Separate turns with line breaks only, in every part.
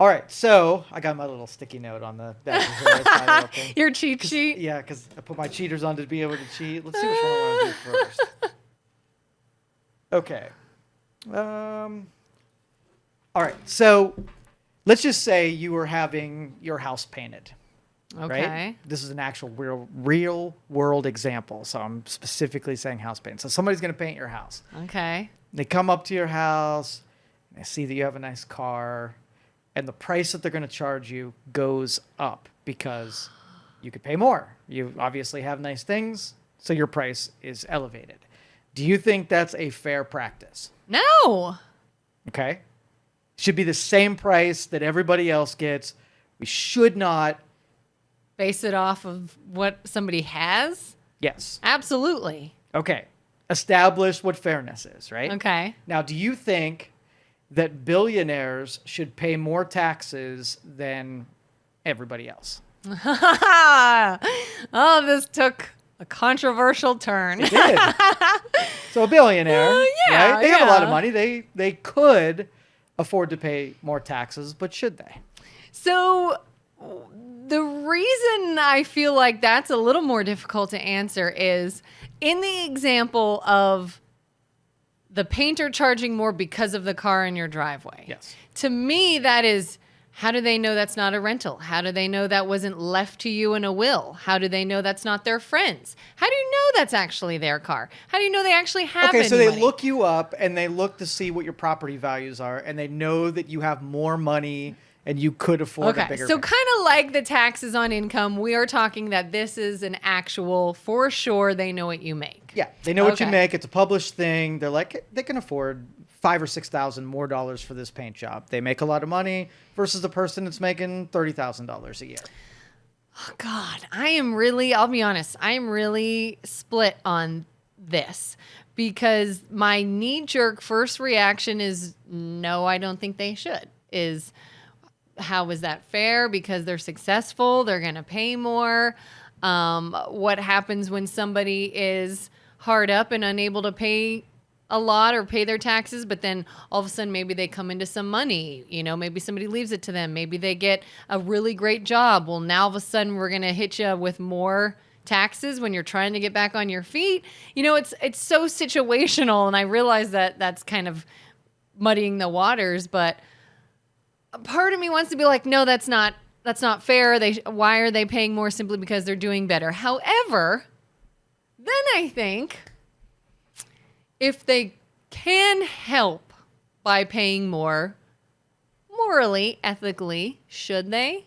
All right, so I got my little sticky note on the back of here. It's my little thing.
Your cheat sheet?
Yeah, because I put my cheaters on to be able to cheat. Let's see which one I want to do first. Okay. All right, so let's just say you were having your house painted.
Okay.
Right? This is an actual real world example. So I'm specifically saying house paint. So somebody's going to paint your house.
Okay.
They come up to your house, and they see that you have a nice car, and the price that they're going to charge you goes up because you could pay more. You obviously have nice things, so your price is elevated. Do you think that's a fair practice?
No.
Okay. Should be the same price that everybody else gets. We should not.
Base it off of what somebody has?
Yes.
Absolutely.
Okay. Establish what fairness is, right?
Okay.
Now, do you think that billionaires should pay more taxes than everybody else?
Oh, this took a controversial turn.
It did. So a billionaire,
yeah,
right? They have a lot of
yeah.
money. They could afford to pay more taxes, but should they?
So the reason I feel like that's a little more difficult to answer is in the example of the painter charging more because of the car in your driveway.
Yes.
To me, that is, how do they know that's not a rental? How do they know that wasn't left to you in a will? How do they know that's not their friends? How do you know that's actually their car? How do you know they actually have
Okay,
any
so they
money?
look you up and they look to see what your property values are, and they know that you have more money and you could afford a
Okay,
bigger
so
payment.
kind of like the taxes on income, we are talking that this is an actual, for sure, they know what you make.
Yeah, they know what you
Okay.
make. It's a published thing. They're like, they can afford $5,000 or $6,000 more dollars for this paint job. They make a lot of money versus the person that's making $30,000 a year.
Oh, God, I'll be honest, I am really split on this because my knee-jerk first reaction is, no, I don't think they should, how is that fair? Because they're successful, they're going to pay more. What happens when somebody is hard up and unable to pay a lot or pay their taxes, but then all of a sudden maybe they come into some money, maybe somebody leaves it to them. Maybe they get a really great job. Well, now all of a sudden we're going to hit you with more taxes when you're trying to get back on your feet. It's so situational. And I realize that that's kind of muddying the waters, but a part of me wants to be like, no, that's not fair. Why are they paying more simply because they're doing better? However, then I think if they can help by paying more, morally, ethically, should they?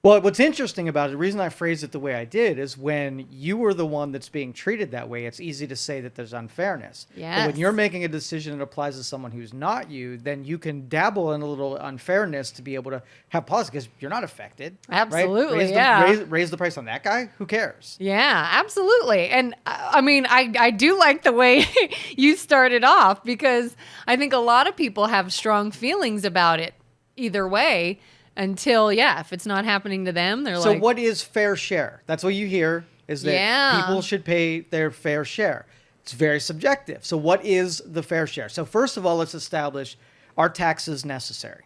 Well, what's interesting about it, the reason I phrased it the way I did is when you were the one that's being treated that way, it's easy to say that there's unfairness. But when
Yes.
you're making a decision that applies to someone who's not you, then you can dabble in a little unfairness to be able to have policy because you're not affected.
Absolutely,
right?
yeah.
Raise the price on that guy? Who cares?
Yeah, absolutely. And I mean, I do like the way you started off because I think a lot of people have strong feelings about it either way. Until, if it's not happening to them, they're
So
like...
what is fair share? That's what you hear, is that
Yeah.
people should pay their fair share. It's very subjective. So what is the fair share? So first of all, let's establish, are taxes necessary?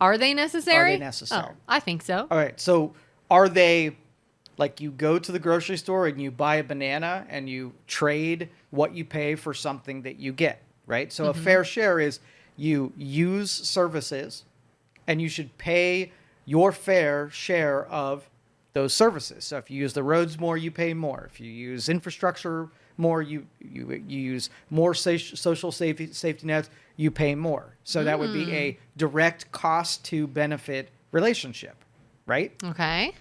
Are they necessary?
Are they necessary?
Oh, I think so.
All right. So are they, like you go to the grocery store and you buy a banana and you trade what you pay for something that you get, right? So a fair share is you use services and you should pay your fair share of those services. So if you use the roads more, you pay more. If you use infrastructure more, you use more social safety nets, you pay more. So that would be a direct cost to benefit relationship, right?
Okay.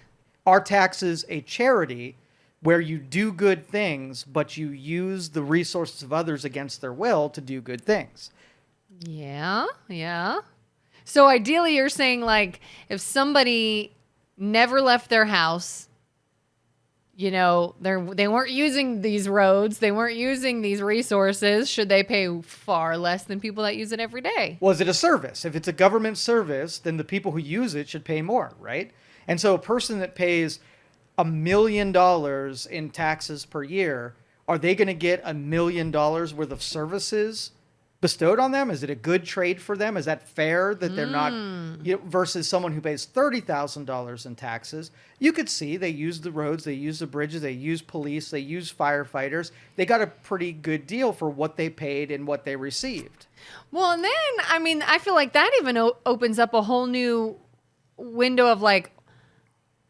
Are taxes a charity where you do good things, but you use the resources of others against their will to do good things?
Yeah. So ideally, you're saying like if somebody never left their house, they weren't using these roads, they weren't using these resources, should they pay far less than people that use it every day?
Well, is it a service? If it's a government service, then the people who use it should pay more, right? And so a person that pays $1 million in taxes per year, are they going to get $1 million worth of services bestowed on them? Is it a good trade for them? Is that fair that they're not, versus someone who pays $30,000 in taxes? You could see they use the roads, they use the bridges, they use police, they use firefighters. They got a pretty good deal for what they paid and what they received.
Well, and then, I mean, I feel like that even opens up a whole new window of like,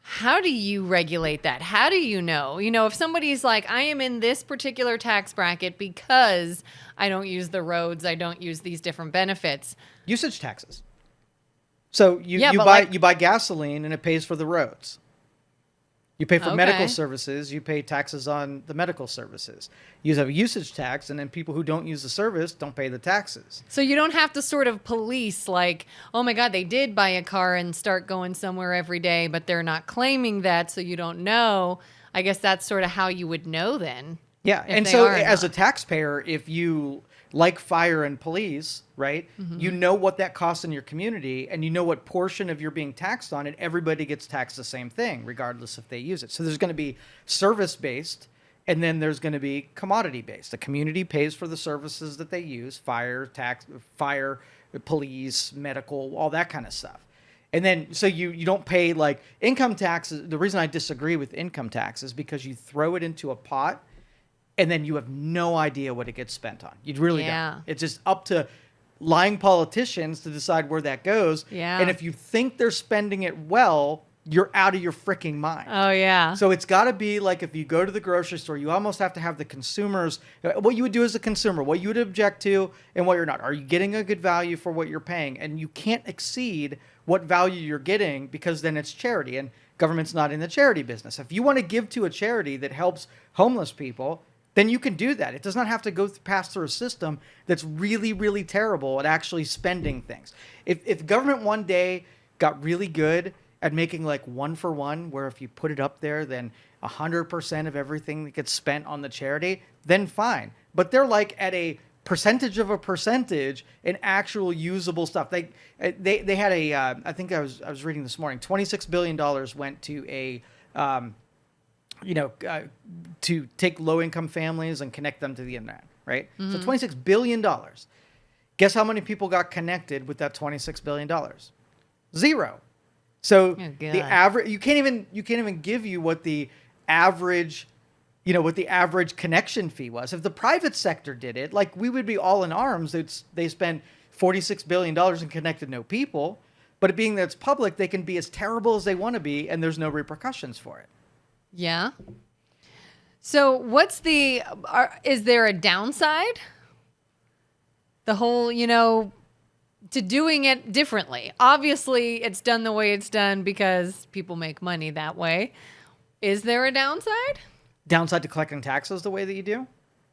how do you regulate that? How do you know? If somebody's like, I am in this particular tax bracket because I don't use the roads, I don't use these different benefits.
Usage taxes. So you buy gasoline and it pays for the roads. You pay for medical services, you pay taxes on the medical services. You have a usage tax, and then people who don't use the service don't pay the taxes.
So you don't have to sort of police like, oh my God, they did buy a car and start going somewhere every day, but they're not claiming that, so you don't know. I guess that's sort of how you would know then.
Yeah, and so as a taxpayer, if you like fire and police, right, you know what that costs in your community, and you know what portion of you're being taxed on, and everybody gets taxed the same thing, regardless if they use it. So there's going to be service-based, and then there's going to be commodity-based. The community pays for the services that they use, fire, police, medical, all that kind of stuff. And then, so you don't pay, like, income taxes. The reason I disagree with income tax is because you throw it into a pot, and then you have no idea what it gets spent on. You really don't. It's just up to lying politicians to decide where that goes.
Yeah.
And if you think they're spending it well, you're out of your freaking mind.
Oh, yeah.
So it's got to be like, if you go to the grocery store, you almost have to have the consumers, what you would do as a consumer, what you would object to and what you're not. Are you getting a good value for what you're paying? And you can't exceed what value you're getting, because then it's charity, and government's not in the charity business. If you want to give to a charity that helps homeless people, then you can do that. It does not have to pass through a system that's really, really terrible at actually spending things. If government one day got really good at making like 1-for-1, where if you put it up there, then 100% of everything that gets spent on the charity, then fine. But they're like at a percentage of a percentage in actual usable stuff. They had a I think I was reading this morning, $26 billion went to a to take low-income families and connect them to the internet, right? So $26 billion. Guess how many people got connected with that $26 billion? Zero. So the average, you can't even give you what the average, what the average connection fee was. If the private sector did it, like, we would be all in arms. They spent $46 billion and connected no people. But it being that it's public, they can be as terrible as they want to be, and there's no repercussions for it.
Yeah. So is there a downside? The whole, to doing it differently. Obviously, it's done the way it's done because people make money that way. Is there a downside?
Downside to collecting taxes the way that you do?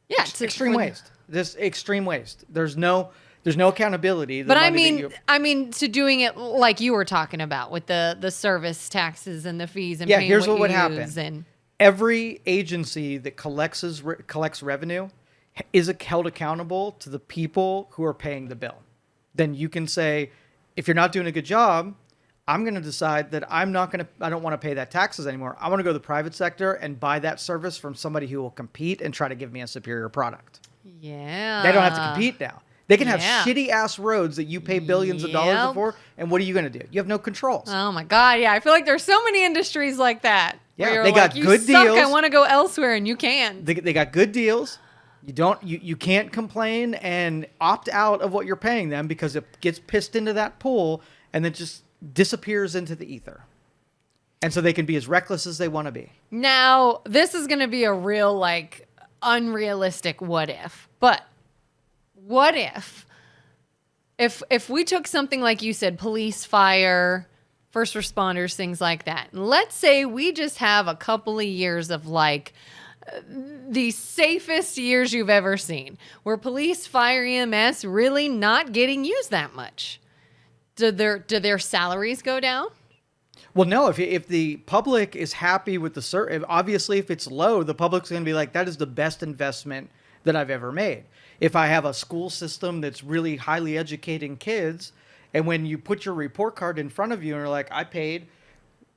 Yeah.
Extreme waste. This extreme waste. There's no accountability.
But I mean, to doing it like you were talking about with the service taxes and the fees and paying
here's
what
would
you
happen.
use and
every agency that collects revenue is held accountable to the people who are paying the bill. Then you can say, if you're not doing a good job, I'm going to decide that I don't want to pay that taxes anymore. I want to go to the private sector and buy that service from somebody who will compete and try to give me a superior product.
Yeah.
They don't have to compete now. They can have shitty ass roads that you pay billions of dollars for, and what are you going to do? You have no controls.
Oh my God, yeah. I feel like there's so many industries like that.
Yeah, they got good deals.
I want to go elsewhere, and you can.
They got good deals. You can't complain and opt out of what you're paying them, because it gets pissed into that pool and then just disappears into the ether. And so they can be as reckless as they want to be.
Now, this is going to be a real, like, unrealistic what if. But what if we took something like you said, police, fire, first responders, things like that. And let's say we just have a couple of years of like the safest years you've ever seen, where police, fire, EMS really not getting used that much. Do their salaries go down?
Well, no. If the public is happy with obviously if it's low, the public's going to be like, that is the best investment that I've ever made. If I have a school system that's really highly educating kids, and when you put your report card in front of you and you're like, I paid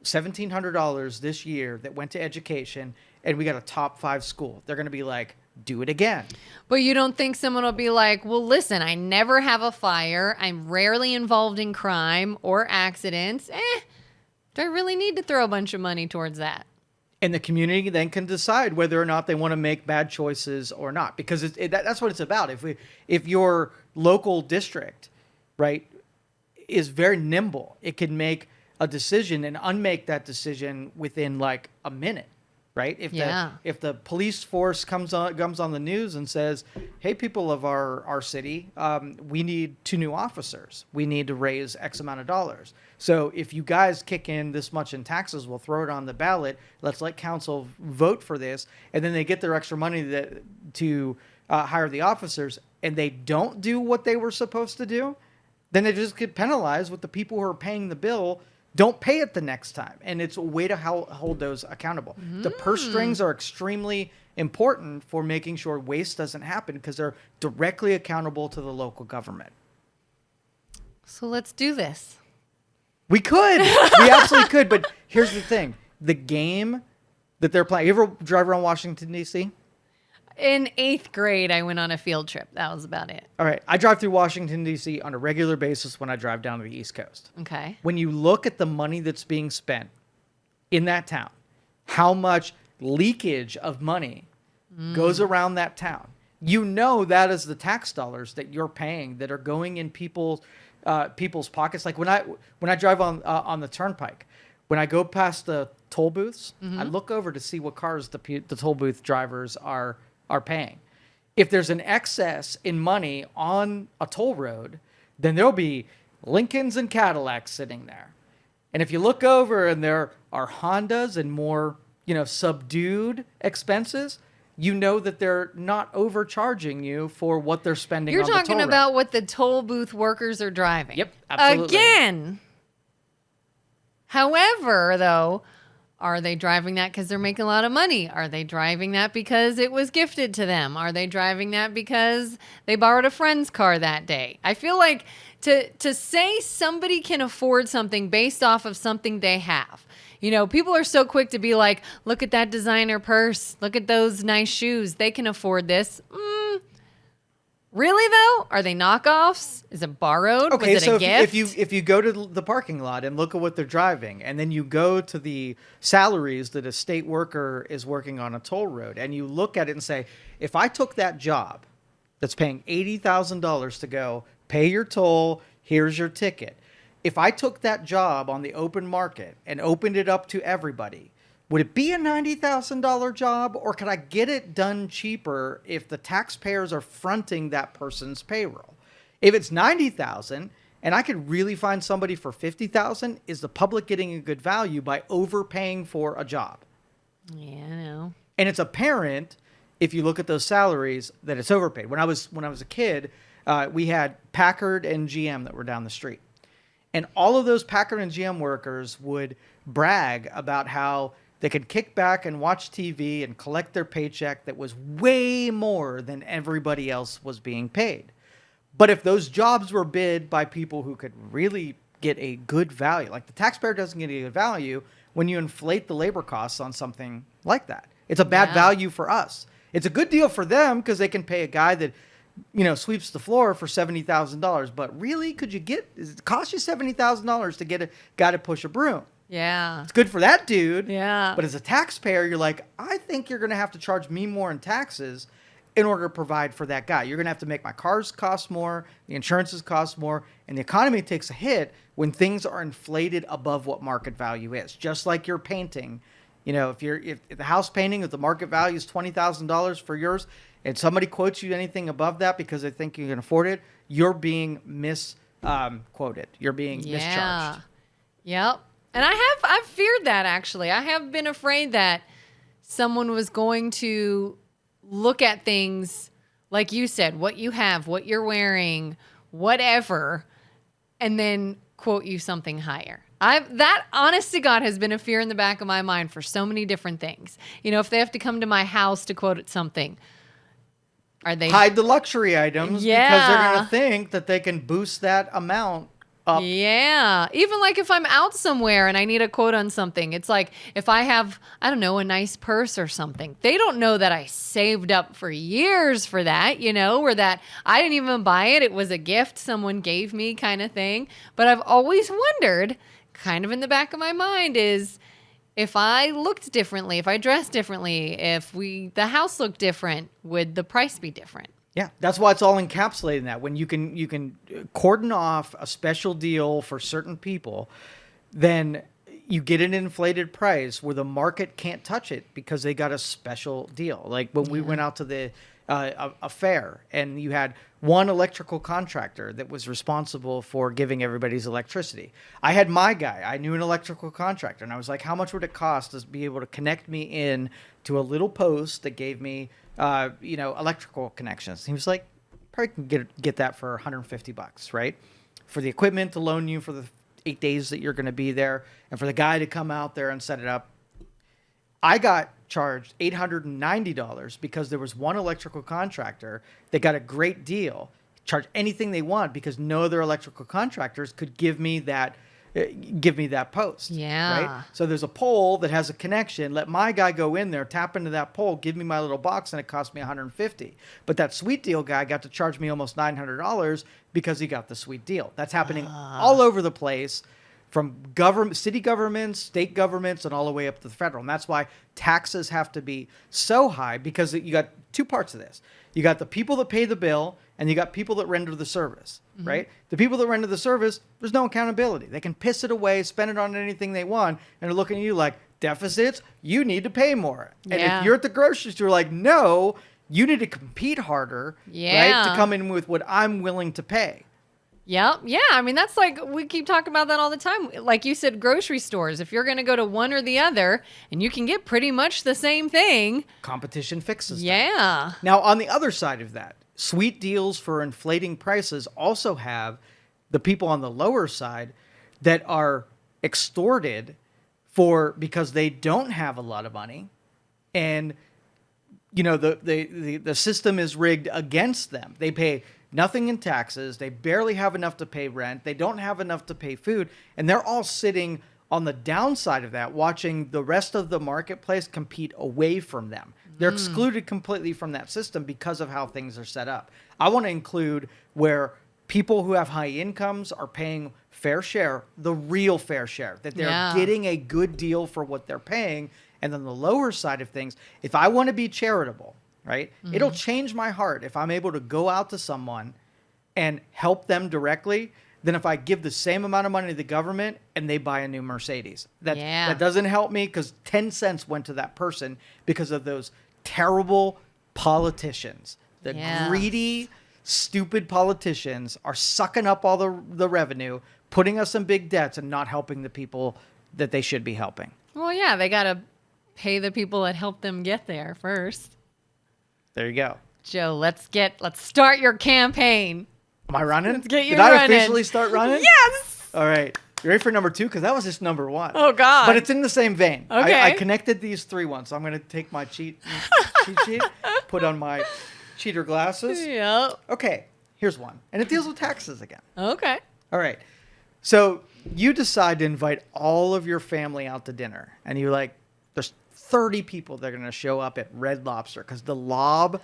$1,700 this year that went to education, and we got a top 5 school, they're going to be like, do it again.
But you don't think someone will be like, well, listen, I never have a fire. I'm rarely involved in crime or accidents. Do I really need to throw a bunch of money towards that?
And the community then can decide whether or not they want to make bad choices or not, because that's what it's about. If your local district, right, is very nimble, it can make a decision and unmake that decision within like a minute, right? If the police force comes on the news and says, "Hey, people of our city, we need 2 new officers. We need to raise X amount of dollars. So if you guys kick in this much in taxes, we'll throw it on the ballot. Let's let council vote for this." And then they get their extra money to hire the officers, and they don't do what they were supposed to do, then they just get penalized with the people who are paying the bill don't pay it the next time. And it's a way to hold those accountable. The purse strings are extremely important for making sure waste doesn't happen because they're directly accountable to the local government.
So let's do this.
We could. We absolutely could. But here's the thing. The game that they're playing. You ever drive around Washington, D.C.?
In 8th grade, I went on a field trip. That was about it.
All right. I drive through Washington, D.C. on a regular basis when I drive down to the East Coast.
Okay.
When you look at the money that's being spent in that town, how much leakage of money goes around that town, you know that is the tax dollars that you're paying that are going in people's pockets. Like when I drive on the turnpike, when I go past the toll booths, I look over to see what cars the toll booth drivers are paying. If there's an excess in money on a toll road, then there'll be Lincolns and Cadillacs sitting there. And if you look over and there are Hondas and more, subdued expenses, you know that they're not overcharging you for what they're spending on the toll road.
You're talking about what the toll booth workers are driving.
Yep, absolutely.
Again. However, though, are they driving that because they're making a lot of money? Are they driving that because it was gifted to them? Are they driving that because they borrowed a friend's car that day? I feel like to say somebody can afford something based off of something they have. People are so quick to be like, look at that designer purse. Look at those nice shoes. They can afford this. Really, though? Are they knockoffs? Is it borrowed?
Okay,
was it
so
a gift?
if you go to the parking lot and look at what they're driving, and then you go to the salaries that a state worker is working on a toll road, and you look at it and say, if I took that job that's paying $80,000 to go, pay your toll, here's your ticket. If I took that job on the open market and opened it up to everybody, would it be a $90,000 job, or could I get it done cheaper if the taxpayers are fronting that person's payroll? If it's $90,000 and I could really find somebody for $50,000, is the public getting a good value by overpaying for a job?
Yeah, I know.
And it's apparent if you look at those salaries that it's overpaid. When I was a kid, we had Packard and GM that were down the street. And all of those Packard and GM workers would brag about how they could kick back and watch TV and collect their paycheck that was way more than everybody else was being paid. But if those jobs were bid by people who could really get a good value, like the taxpayer doesn't get a good value when you inflate the labor costs on something like that. It's a bad value for us. It's a good deal for them because they can pay a guy that sweeps the floor for $70,000. But really, does it cost you $70,000 to get a guy to push a broom?
Yeah.
It's good for that dude.
Yeah.
But as a taxpayer, you're like, I think you're going to have to charge me more in taxes in order to provide for that guy. You're going to have to make my cars cost more, the insurances cost more, and the economy takes a hit when things are inflated above what market value is. Just like your painting. If the house painting, if the market value is $20,000 for yours, and somebody quotes you anything above that because they think you can afford it, you're being misquoted. You're being mischarged.
Yep. And I've feared that, actually. I have been afraid that someone was going to look at things, like you said, what you have, what you're wearing, whatever, and then quote you something higher. That, honest to God, has been a fear in the back of my mind for so many different things. If they have to come to my house to quote it something, are they...
Hide the luxury items because they're going to think that they can boost that amount up.
Yeah. Even like if I'm out somewhere and I need a quote on something, it's like if I have, I don't know, a nice purse or something, they don't know that I saved up for years for that, or that I didn't even buy it. It was a gift someone gave me kind of thing. But I've always wondered, kind of in the back of my mind, is if I looked differently, if I dressed differently, if the house looked different, would the price be different?
Yeah, that's why it's all encapsulated in that. When you can cordon off a special deal for certain people, then you get an inflated price where the market can't touch it because they got a special deal. Like when we went out to a fair and you had one electrical contractor that was responsible for giving everybody's electricity. I had my guy. I knew an electrical contractor, and I was like, how much would it cost to be able to connect me in to a little post that gave me electrical connections? He was like, probably can get that for $150, right? For the equipment to loan you for the 8 days that you're going to be there, and for the guy to come out there and set it up. I got charged $890 because there was one electrical contractor that got a great deal, charge anything they want because no other electrical contractors could give me that post.
Yeah.
Right. So there's a pole that has a connection. Let my guy go in there, tap into that pole, give me my little box, and it cost me $150. But that sweet deal guy got to charge me almost $900 because he got the sweet deal. That's happening all over the place, from city governments, state governments, and all the way up to the federal. And that's why taxes have to be so high, because you got two parts of this. You got the people that pay the bill, and you got people that render the service, right? The people that render the service, there's no accountability. They can piss it away, spend it on anything they want, and they're looking at you like, deficits, you need to pay more. And if you're at the grocery store, like, no, you need to compete harder, right, to come in with what I'm willing to pay.
Yep. Yeah. I mean, that's like, we keep talking about that all the time. Like you said, grocery stores, if you're going to go to one or the other and you can get pretty much the same thing.
Competition fixes that.
Yeah.
Now, on the other side of that, sweet deals for inflating prices also have the people on the lower side that are extorted because they don't have a lot of money, and the system is rigged against them. They pay nothing in taxes. They barely have enough to pay rent. They don't have enough to pay food. And they're all sitting on the downside of that, watching the rest of the marketplace compete away from them. They're excluded completely from that system because of how things are set up. I want to include where people who have high incomes are paying fair share, the real fair share, that they're getting a good deal for what they're paying. And then the lower side of things, if I want to be charitable, right? It'll change my heart if I'm able to go out to someone and help them directly than if I give the same amount of money to the government and they buy a new Mercedes. That doesn't help me, because 10 cents went to that person because of those terrible politicians. The greedy, stupid politicians are sucking up all the revenue, putting us in big debts, and not helping the people that they should be helping.
Well, yeah, they got to pay the people that helped them get there first.
There you go.
Joe, let's start your campaign.
Am I running?
Let's get you
Did
running.
I officially start running?
Yes!
All right. You ready for number 2? Because that was just number 1.
Oh, God.
But it's in the same vein.
Okay.
I connected these 3 ones. So I'm going to take my cheat sheet, put on my cheater glasses.
Yep.
Okay. Here's one. And it deals with taxes again.
Okay.
All right. So you decide to invite all of your family out to dinner. And you're like, there's 30 people that are going to show up at Red Lobster because the lob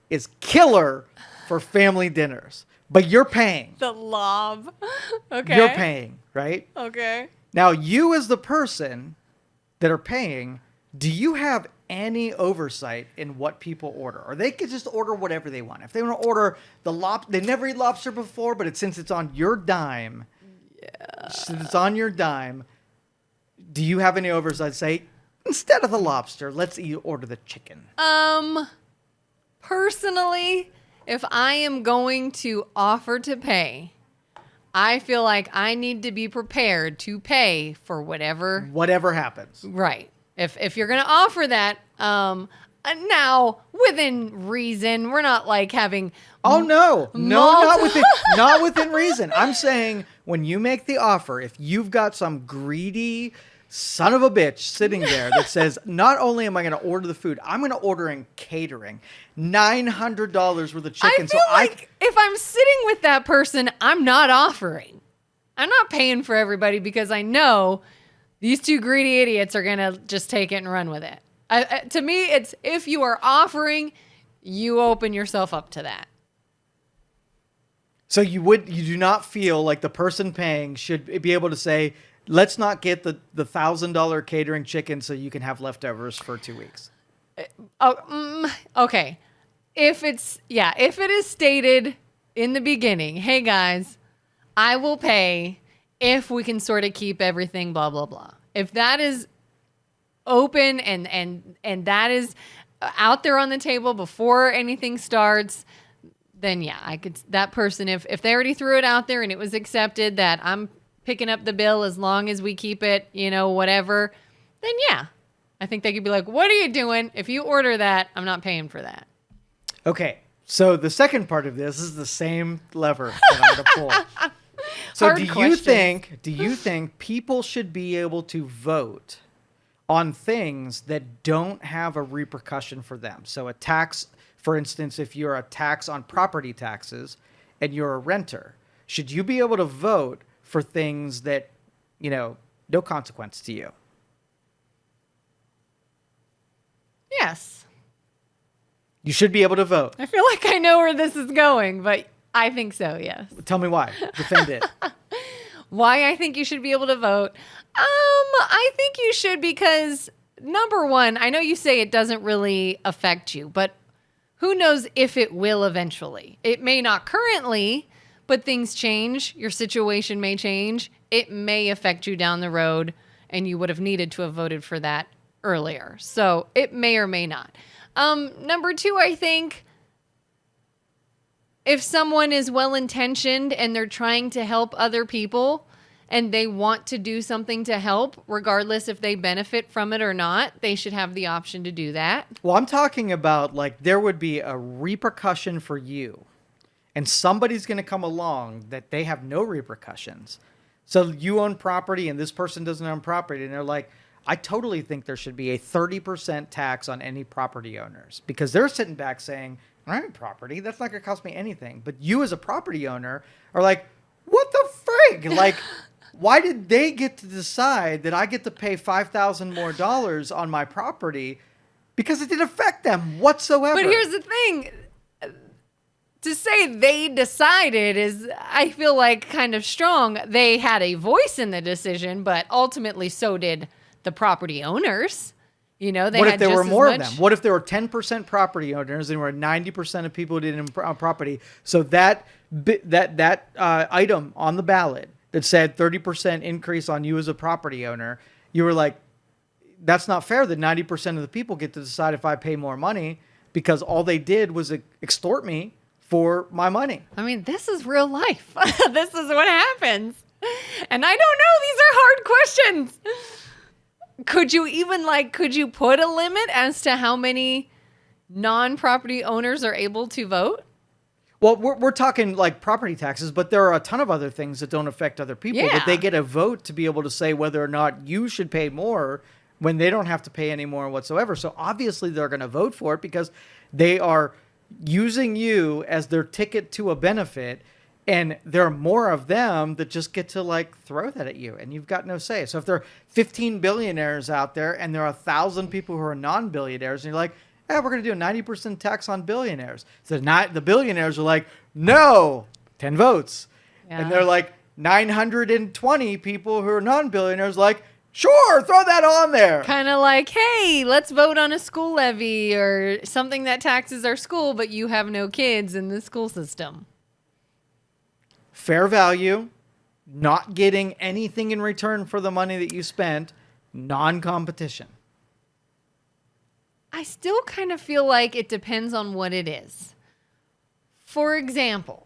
is killer for family dinners. But you're paying.
The lob. Okay.
You're paying, right?
Okay.
Now, you as the person that are paying, do you have any oversight in what people order? Or they could just order whatever they want. If they want to order the lobster, they never eat lobster before, but since it's on your dime, since it's on your dime, do you have any oversight? Say, instead of the lobster, let's order the chicken.
Personally, if I am going to offer to pay, I feel like I need to be prepared to pay for whatever
happens.
Right. If you're going to offer that, now within reason, we're not like having.
Oh no, not within reason. I'm saying when you make the offer, if you've got some greedy son of a bitch sitting there that says, not only am I going to order the food, I'm going to order in catering, $900 worth of chicken.
I feel like if I'm sitting with that person, I'm not offering. I'm not paying for everybody because I know these two greedy idiots are going to just take it and run with it. To me, it's if you are offering, you open yourself up to that.
So you do not feel like the person paying should be able to say, let's not get the $1,000 catering chicken so you can have leftovers for 2 weeks.
Okay. If it is stated in the beginning, hey guys, I will pay if we can sort of keep everything blah, blah, blah. If that is open and that is out there on the table before anything starts, then yeah, I could, that person, if they already threw it out there and it was accepted that I'm picking up the bill as long as we keep it, whatever, then yeah, I think they could be like, what are you doing? If you order that, I'm not paying for that.
Okay. So the second part of this is the same lever that I'm going to pull. So do you think people should be able to vote on things that don't have a repercussion for them? So a tax, for instance, if you're a tax on property taxes and you're a renter, should you be able to vote for things that, no consequence to you?
Yes.
You should be able to vote.
I feel like I know where this is going, but I think so, yes.
Tell me why. Defend it.
Why I think you should be able to vote? I think you should because, number one, I know you say it doesn't really affect you, but who knows if it will eventually. It may not currently, but things change. Your situation may change. It may affect you down the road, and you would have needed to have voted for that earlier. So it may or may not. Number two, I think if someone is well-intentioned and they're trying to help other people and they want to do something to help, regardless if they benefit from it or not, they should have the option to do that.
Well, I'm talking about like there would be a repercussion for you and somebody's going to come along that they have no repercussions. So you own property and this person doesn't own property. And they're like, I totally think there should be a 30% tax on any property owners because they're sitting back saying, I own property. That's not going to cost me anything. But you as a property owner are like, what the frig? Like, why did they get to decide that I get to pay $5,000 more on my property? Because it didn't affect them whatsoever.
But here's the thing. To say they decided is, I feel like, kind of strong. They had a voice in the decision, but ultimately so did the property owners. They
what
had
if there
just
were more
as
of
much...
them? What if there were 10% property owners and were 90% of people who didn't own property? So that item on the ballot that said 30% increase on you as a property owner, you were like, that's not fair that 90% of the people get to decide if I pay more money because all they did was extort me for my money.
I mean, this is real life. This is what happens. And I don't know. These are hard questions. Could you put a limit as to how many non-property owners are able to vote?
Well, we're talking like property taxes, but there are a ton of other things that don't affect other people.
Yeah.
But they get a vote to be able to say whether or not you should pay more when they don't have to pay any more whatsoever. So obviously they're going to vote for it because they are using you as their ticket to a benefit. And there are more of them that just get to like throw that at you and you've got no say. So if there are 15 billionaires out there and there are 1,000 people who are non-billionaires and you're like, we're going to do a 90% tax on billionaires. So the billionaires are like, no, 10 votes. Yeah. And they're like 920 people who are non-billionaires like, sure, throw that on there.
Kind of like, hey, let's vote on a school levy or something that taxes our school, but you have no kids in the school system.
Fair value, not getting anything in return for the money that you spent, non-competition.
I still kind of feel like it depends on what it is. For example,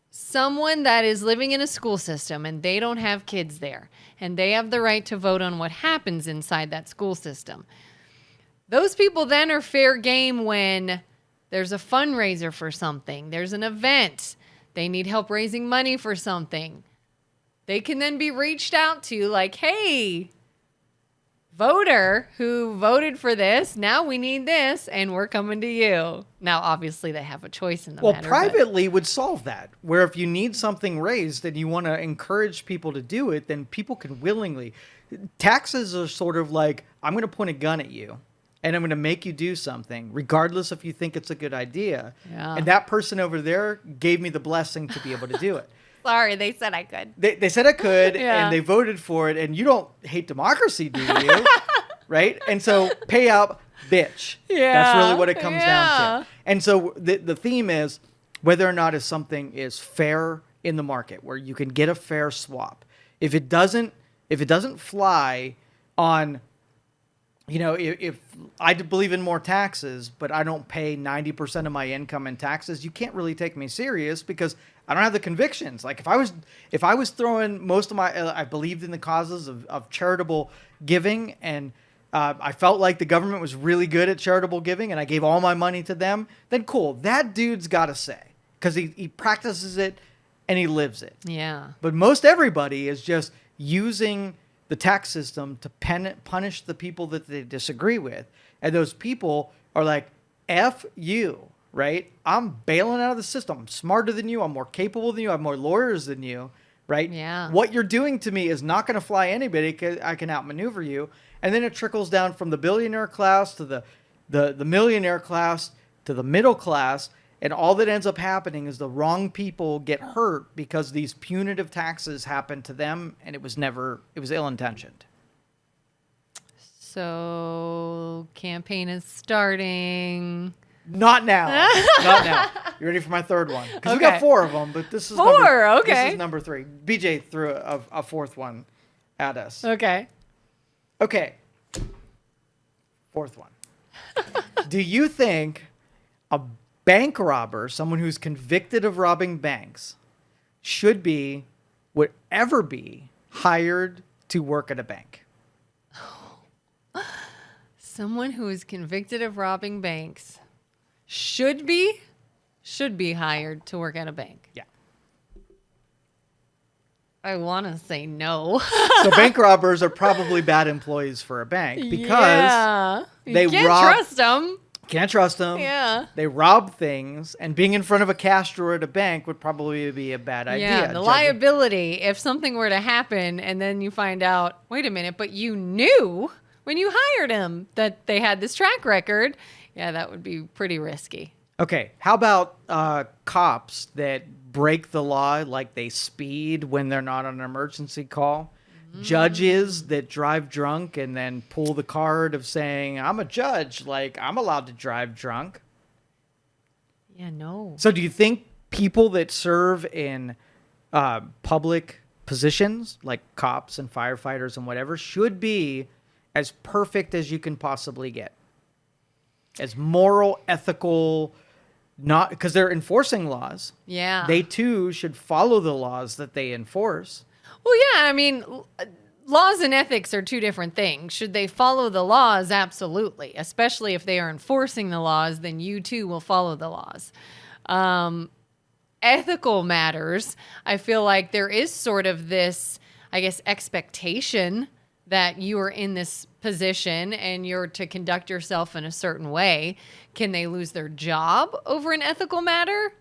someone that is living in a school system and they don't have kids there and they have the right to vote on what happens inside that school system. Those people then are fair game when there's a fundraiser for something, there's an event, they need help raising money for something. They can then be reached out to like, hey, voter who voted for this. Now we need this, and we're coming to you. Now, obviously, they have a choice in the matter.
Privately would solve that, where if you need something raised and you want to encourage people to do it, then people can willingly. Taxes are sort of like, I'm going to point a gun at you, and I'm going to make you do something, regardless if you think it's a good idea.
Yeah.
And that person over there gave me the blessing to be able to do it.
Sorry, they said I could.
They said I could,
Yeah.
and they voted for it, and you don't hate democracy, do you? Right? And so pay out, bitch.
Yeah.
That's really what it comes down
Yeah.
to. And so the theme is whether or not something is fair in the market, where you can get a fair swap. If it doesn't fly on, if I believe in more taxes, but I don't pay 90% of my income in taxes, you can't really take me serious because I don't have the convictions. Like if I was throwing most of my, I believed in the causes of charitable giving, and I felt like the government was really good at charitable giving, and I gave all my money to them, then cool. That dude's got to say, because he practices it and he lives it.
Yeah.
But most everybody is just using the tax system to punish the people that they disagree with. And those people are like, F you, right? I'm bailing out of the system. I'm smarter than you. I'm more capable than you. I have more lawyers than you, right?
Yeah.
What you're doing to me is not going to fly anybody because I can outmaneuver you. And then it trickles down from the billionaire class to the millionaire class to the middle class. And all that ends up happening is the wrong people get hurt because these punitive taxes happen to them, and it was ill-intentioned.
So, campaign is starting.
Not now. Not now. You ready for my third one? Because we got
Okay.
4 of them, but this is
Okay.
This is number 3. BJ threw a fourth one at us.
Okay.
Okay. Fourth one. Do you think a bank robber, someone who's convicted of robbing banks, would ever be hired to work at a bank?
Someone who is convicted of robbing banks should be hired to work at a bank.
Yeah.
I want to say no.
So bank robbers are probably bad employees for a bank because they
you can't
rob.
trust them.
Can't trust them.
Yeah.
They rob things, and being in front of a cash drawer at a bank would probably be a bad idea.
Yeah, the liability, if something were to happen and then you find out, wait a minute, but you knew when you hired him that they had this track record, yeah, that would be pretty risky.
Okay, how about cops that break the law, like they speed when they're not on an emergency call? Judges that drive drunk and then pull the card of saying, I'm a judge, like I'm allowed to drive drunk.
Yeah, no.
So do you think people that serve in public positions, like cops and firefighters and whatever, should be as perfect as you can possibly get? As moral, ethical, not because they're enforcing laws.
Yeah.
They too should follow the laws that they enforce.
Well, yeah, I mean, laws and ethics are two different things. Should they follow the laws? Absolutely. Especially if they are enforcing the laws, then you too will follow the laws. Ethical matters, I feel like there is sort of this, I guess, expectation that you are in this position and you're to conduct yourself in a certain way. Can they lose their job over an ethical matter?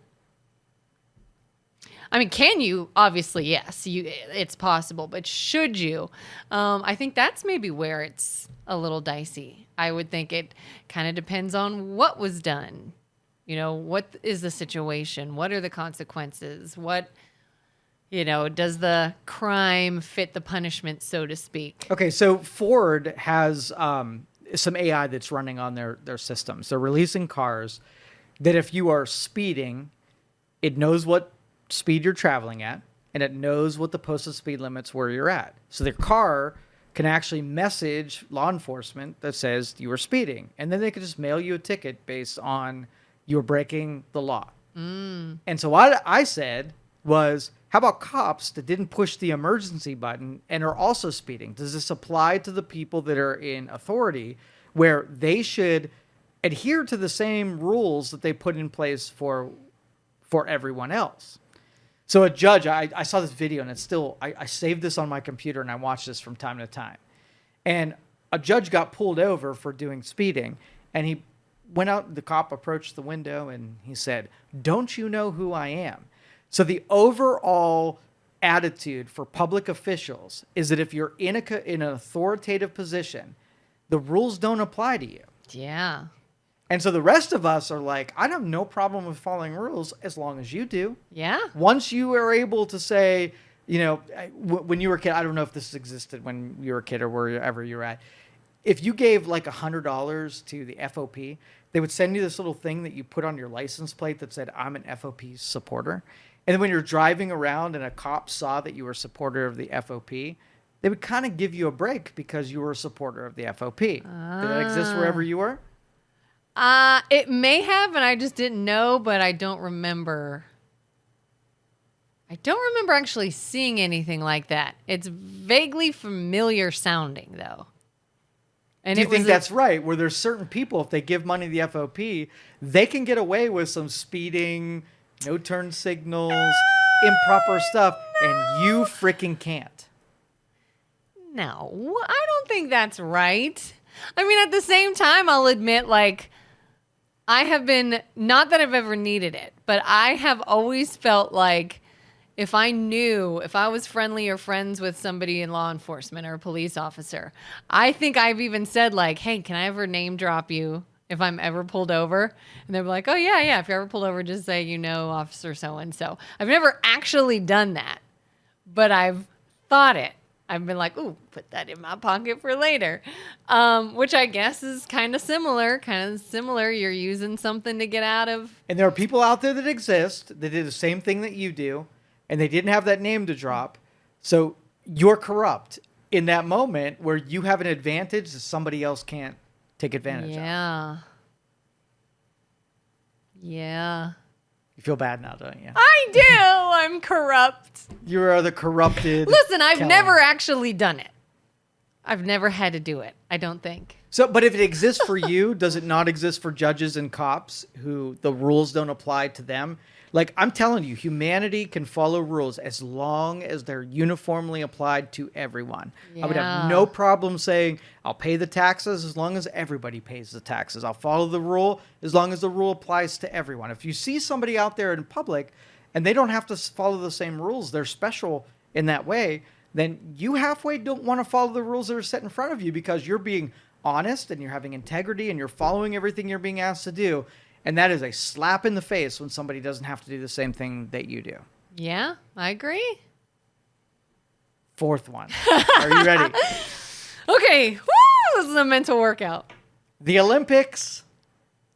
I mean, can you? Obviously, yes. It's possible, but should you? I think that's maybe where it's a little dicey. I would think it kind of depends on what was done. You know, what is the situation? What are the consequences? Does the crime fit the punishment, so to speak?
Okay, so Ford has some AI that's running on their systems. They're releasing cars that if you are speeding, it knows what speed you're traveling at, and it knows what the posted speed limits where you're at. So their car can actually message law enforcement that says you were speeding, and then they can just mail you a ticket based on you were breaking the law. And so what I said was, how about cops that didn't push the emergency button and are also speeding? Does this apply to the people that are in authority where they should adhere to the same rules that they put in place for everyone else? So a judge, I saw this video, and it's still, I saved this on my computer and I watch this from time to time. And a judge got pulled over for doing speeding, and he went out. The cop approached the window and he said, "Don't you know who I am?" So the overall attitude for public officials is that if you're in an authoritative position, the rules don't apply to you.
Yeah.
And so the rest of us are like, I have no problem with following rules as long as you do.
Yeah.
Once you are able to say, when you were a kid, I don't know if this existed when you were a kid or wherever you were at. If you gave like $100 to the FOP, they would send you this little thing that you put on your license plate that said, "I'm an FOP supporter." And then when you're driving around and a cop saw that you were a supporter of the FOP, they would kind of give you a break because you were a supporter of the FOP. Did that exist wherever you were?
It may have, and I just didn't know, but I don't remember. I don't remember actually seeing anything like that. It's vaguely familiar sounding, though. And
do you think that's right? Where there's certain people, if they give money to the FOP, they can get away with some speeding, no turn signals, improper stuff, and you freaking can't.
No, I don't think that's right. I mean, at the same time, I'll admit, like, I have been, not that I've ever needed it, but I have always felt like if I was friendly or friends with somebody in law enforcement or a police officer, I think I've even said, like, "Hey, can I ever name drop you if I'm ever pulled over?" And they're like, "Oh, yeah. If you're ever pulled over, just say, Officer so-and-so." I've never actually done that, but I've thought it. I've been like, "Ooh, put that in my pocket for later," which I guess is kind of similar. You're using something to get out of.
And there are people out there that exist that did the same thing that you do, and they didn't have that name to drop. So you're corrupt in that moment where you have an advantage that somebody else can't take advantage of.
Yeah.
You feel bad now, don't you?
I do. I'm corrupt.
You are the corrupted.
Listen, I've
Kelin.
never actually done it. I've never had to do it, I don't think.
So, but if it exists for you, does it not exist for judges and cops who the rules don't apply to them? Like, I'm telling you, humanity can follow rules as long as they're uniformly applied to everyone. I would have no problem saying, I'll pay the taxes as long as everybody pays the taxes. I'll follow the rule as long as the rule applies to everyone. If you see somebody out there in public and they don't have to follow the same rules, they're special in that way, then you halfway don't want to follow the rules that are set in front of you because you're being honest and you're having integrity and you're following everything you're being asked to do. And that is a slap in the face when somebody doesn't have to do the same thing that you do.
Yeah, I agree.
Fourth one. Are you ready?
Okay. Woo! This is a mental workout.
The Olympics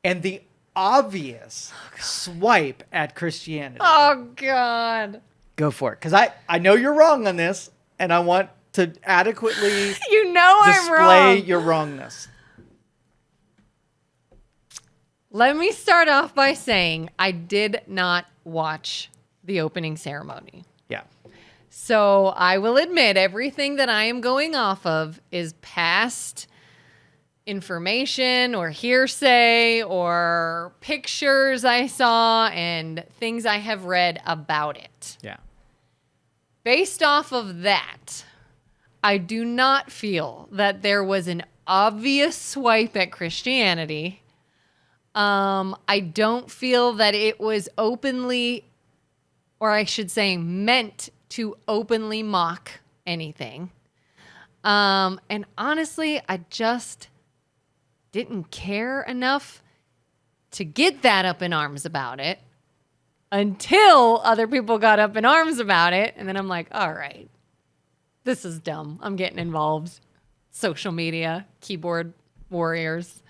and the obvious swipe at Christianity.
Oh, God.
Go for it. Because I know you're wrong on this, and I want to adequately
I'm wrong.
display your wrongness.
Let me start off by saying I did not watch the opening ceremony.
Yeah.
So I will admit everything that I am going off of is past information or hearsay or pictures I saw and things I have read about it.
Yeah.
Based off of that, I do not feel that there was an obvious swipe at Christianity. I don't feel that it was openly, or I should say meant to openly mock anything. And honestly, I just didn't care enough to get that up in arms about it until other people got up in arms about it. And then I'm like, all right, this is dumb. I'm getting involved. Social media, keyboard warriors.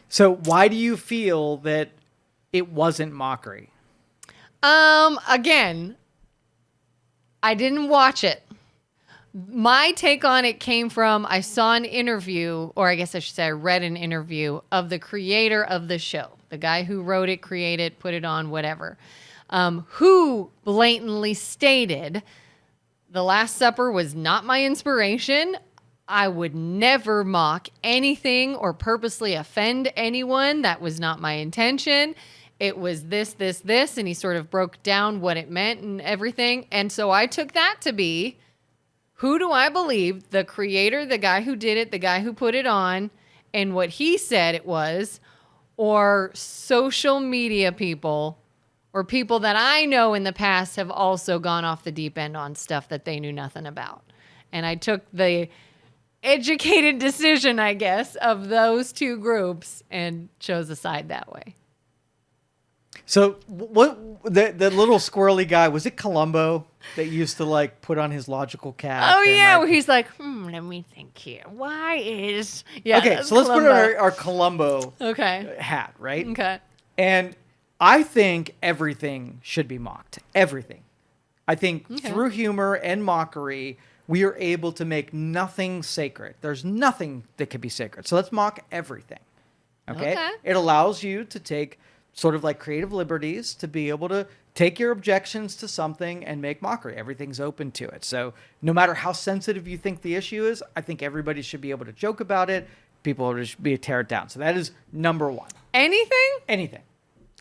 So why do you feel that it wasn't mockery?
Again, I didn't watch it. My take on it came from, I saw an interview, or I guess I should say I read an interview of the creator of the show, the guy who wrote it, created, put it on, whatever, who blatantly stated, The Last Supper was not my inspiration. I would never mock anything or purposely offend anyone. That was not my intention. It was this, and he sort of broke down what it meant and everything. And so I took that to be, Who do I believe? The creator, the guy who did it, the guy who put it on, and what he said it was, or social media people, or people that I know in the past have also gone off the deep end on stuff that they knew nothing about. And I took the educated decision, I guess, of those two groups and chose a side that way.
So what the little squirrely guy, was it Columbo that used to like put on his logical cap?
Oh yeah,
like,
where he's like, let me think here. Why is
okay?
that's
So let's put
Columbo.
on our Columbo
Okay.
hat, right?
Okay.
And I think everything should be mocked. Everything. I think through humor and mockery, we are able to make nothing sacred. There's nothing that can be sacred. So let's mock everything. Okay? It allows you to take sort of like creative liberties to be able to take your objections to something and make mockery. Everything's open to it. So no matter how sensitive you think the issue is, I think everybody should be able to joke about it. People should be tear it down. So that is number one.
Anything?
Anything.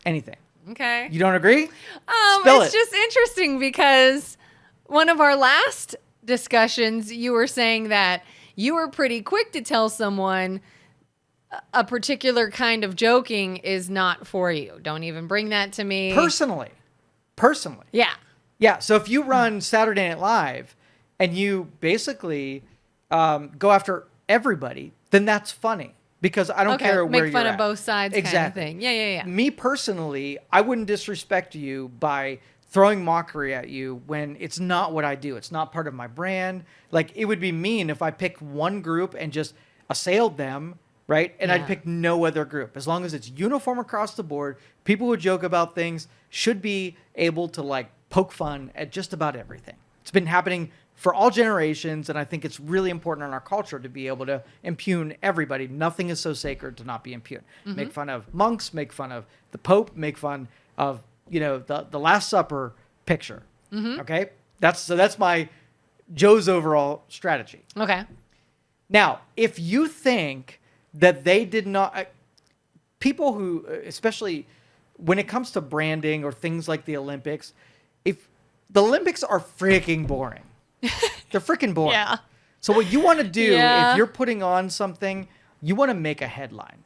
Anything.
Okay.
You don't agree?
It's just interesting because one of our last discussions, you were saying that you were pretty quick to tell someone a particular kind of joking is not for you. Don't even bring that to me.
Personally.
Yeah.
Yeah. So if you run Saturday Night Live and you basically go after everybody, then that's funny. Because I don't care where you're at.
Make fun of both sides
exactly.
kind of thing. Yeah.
Me personally, I wouldn't disrespect you by throwing mockery at you when it's not what I do. It's not part of my brand. Like, it would be mean if I picked one group and just assailed them, right? And I'd pick no other group. As long as it's uniform across the board, people who joke about things should be able to, like, poke fun at just about everything. It's been happening for all generations, and I think it's really important in our culture to be able to impugn everybody. Nothing is so sacred to not be impugned. Make fun of monks, make fun of the Pope, make fun of, the Last Supper picture. Okay? That's my Joe's overall strategy.
Okay.
Now, if you think that they did not, people who, especially when it comes to branding or things like the Olympics, if the Olympics are freaking boring. They're freaking boring.
Yeah.
So what you want to do, if you're putting on something, you want to make a headline,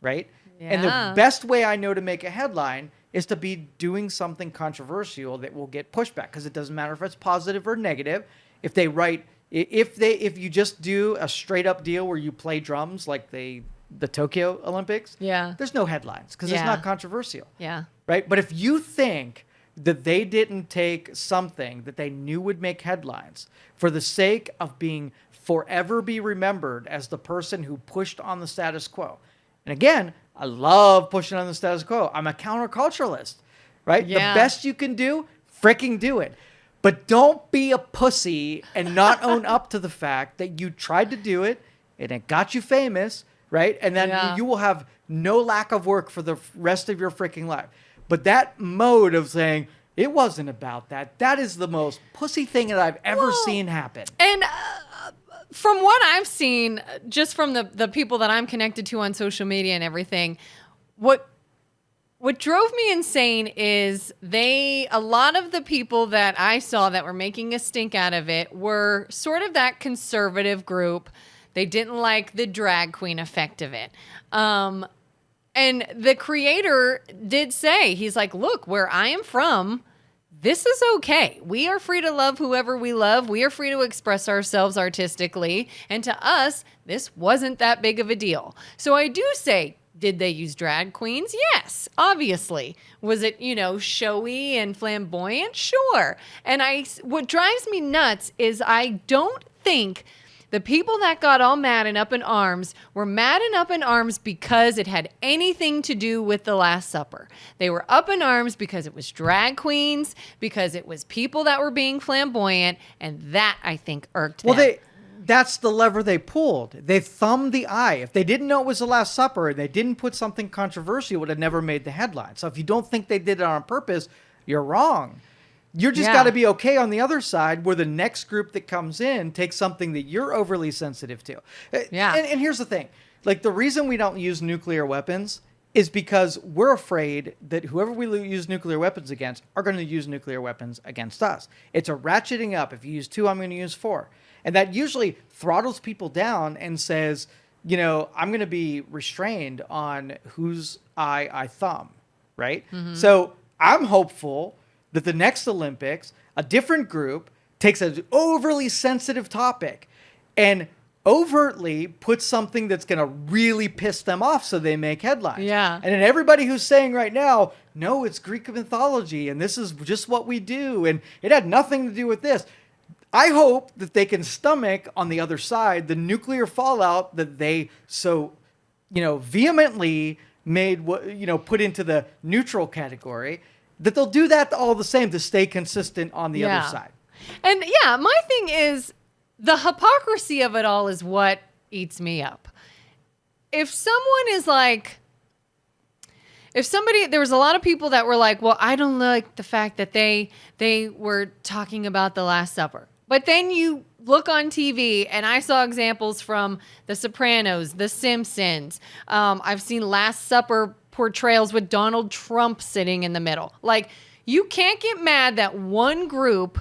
right?
Yeah.
And the best way I know to make a headline is to be doing something controversial that will get pushback, because it doesn't matter if it's positive or negative. If you just do a straight up deal where you play drums like the Tokyo Olympics, there's no headlines because it's not controversial.
Yeah.
Right? But if you think that they didn't take something that they knew would make headlines for the sake of being forever be remembered as the person who pushed on the status quo. And again, I love pushing on the status quo. I'm a counterculturalist, right?
Yeah.
The best you can do, freaking do it. But don't be a pussy and not own up to the fact that you tried to do it and it got you famous, right? And then you will have no lack of work for the rest of your freaking life. But that mode of saying, it wasn't about that is the most pussy thing that I've ever seen happen.
And from what I've seen, just from the people that I'm connected to on social media and everything, what drove me insane is a lot of the people that I saw that were making a stink out of it were sort of that conservative group. They didn't like the drag queen effect of it. And the creator did say, he's like, look, where I am from, this is okay. We are free to love whoever we love. We are free to express ourselves artistically. And to us, this wasn't that big of a deal. So I do say, did they use drag queens? Yes, obviously. Was it, showy and flamboyant? Sure. And what drives me nuts is I don't think the people that got all mad and up in arms were mad and up in arms because it had anything to do with the Last Supper. They were up in arms because it was drag queens, because it was people that were being flamboyant, and that, I think, irked them.
That's the lever they pulled. They thumbed the eye. If they didn't know it was the Last Supper and they didn't put something controversial, it would have never made the headline. So if you don't think they did it on purpose, you're wrong. You're just got to be okay on the other side where the next group that comes in takes something that you're overly sensitive to.
Yeah.
And here's the thing. Like, the reason we don't use nuclear weapons is because we're afraid that whoever we use nuclear weapons against are going to use nuclear weapons against us. It's a ratcheting up. If you use 2, I'm going to use 4. And that usually throttles people down and says, you know, I'm going to be restrained on whose eye I thumb, right? Mm-hmm. So I'm hopeful that the next Olympics, a different group takes an overly sensitive topic and overtly puts something that's going to really piss them off so they make headlines.
Yeah.
And then everybody who's saying right now, no, it's Greek mythology and this is just what we do and it had nothing to do with this. I hope that they can stomach on the other side the nuclear fallout that they so, you know, vehemently made, you know, put into the neutral category, that they'll do that all the same to stay consistent on the other side. And
yeah, my thing is the hypocrisy of it all is what eats me up. If someone is like, there was a lot of people that were like, well, I don't like the fact that they were talking about the Last Supper. But then you look on TV, and I saw examples from The Sopranos, The Simpsons. I've seen Last Supper portrayals with Donald Trump sitting in the middle. Like, you can't get mad that one group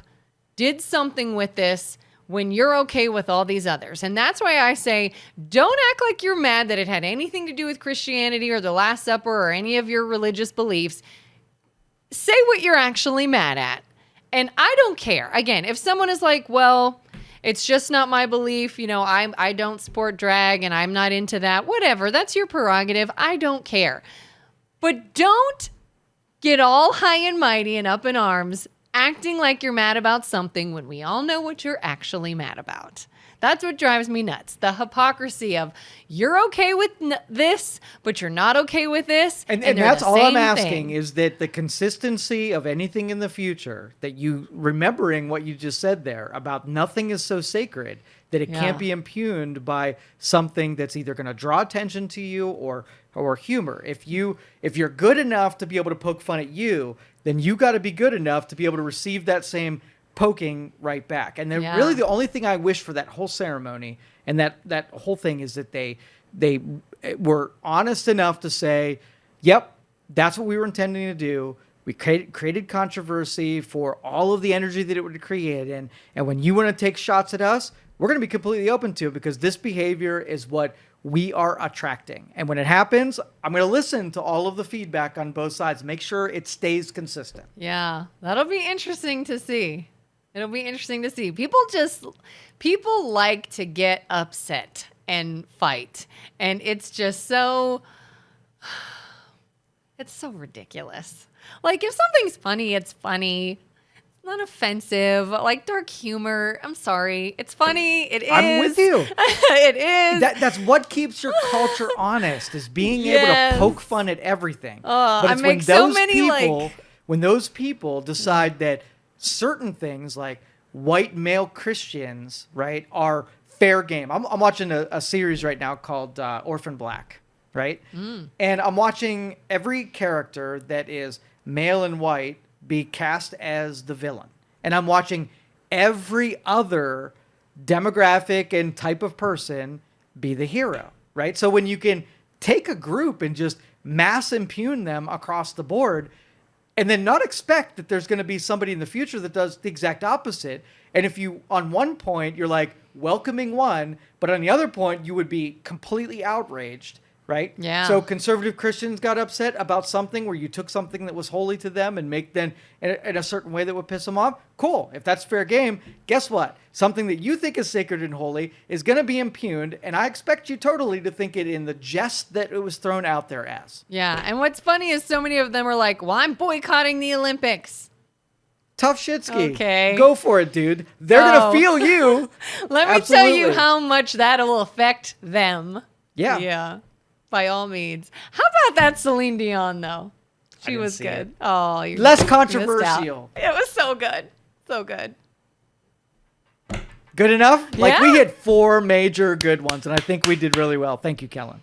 did something with this when you're okay with all these others. And that's why I say, don't act like you're mad that it had anything to do with Christianity or the Last Supper or any of your religious beliefs. Say what you're actually mad at. And I don't care. Again, if someone is like, well, it's just not my belief, you know, I don't support drag and I'm not into that, whatever, that's your prerogative. I don't care. But don't get all high and mighty and up in arms acting like you're mad about something when we all know what you're actually mad about. That's what drives me nuts. The hypocrisy of you're okay with this, but you're not okay with this.
And that's all I'm asking is that the consistency of anything in the future, that you remembering what you just said there about nothing is so sacred that it can't be impugned by something that's either going to draw attention to you or humor. If you're good enough to be able to poke fun at you, then you got to be good enough to be able to receive that same poking right back. And then really the only thing I wish for that whole ceremony and that whole thing is that they were honest enough to say, yep, that's what we were intending to do. We created controversy for all of the energy that it would create. And when you want to take shots at us, we're going to be completely open to it because this behavior is what we are attracting. And when it happens, I'm going to listen to all of the feedback on both sides, make sure it stays consistent.
Yeah, that'll be interesting to see. It'll be interesting to see. People like to get upset and fight. And it's just so ridiculous. Like, if something's funny, it's funny. It's not offensive. Like, dark humor. I'm sorry. It's funny. It is.
I'm with you.
It is.
That's what keeps your culture honest, is being able to poke fun at everything. But it's when those people decide that certain things like white male Christians, right, are fair game. I'm watching a series right now called Orphan Black, right? And I'm watching every character that is male and white be cast as the villain. And I'm watching every other demographic and type of person be the hero, right? So when you can take a group and just mass impugn them across the board and then not expect that there's going to be somebody in the future that does the exact opposite. And if you, on one point, you're like welcoming one, but on the other point, you would be completely outraged, right?
Yeah.
So conservative Christians got upset about something where you took something that was holy to them and make them in a certain way that would piss them off. Cool. If that's fair game, guess what? Something that you think is sacred and holy is going to be impugned, and I expect you totally to think it in the jest that it was thrown out there as.
Yeah, and what's funny is so many of them are like, well, I'm boycotting the Olympics.
Tough shit ski.
Okay.
Go for it, dude. They're going to feel you.
Let me tell you how much that'll affect them.
Yeah.
Yeah. By all means. How about that Celine Dion, though? She was good. Oh, you're
less controversial.
It was so good. So good.
Good enough? Like, we hit 4 major good ones, and I think we did really well. Thank you, Kelin.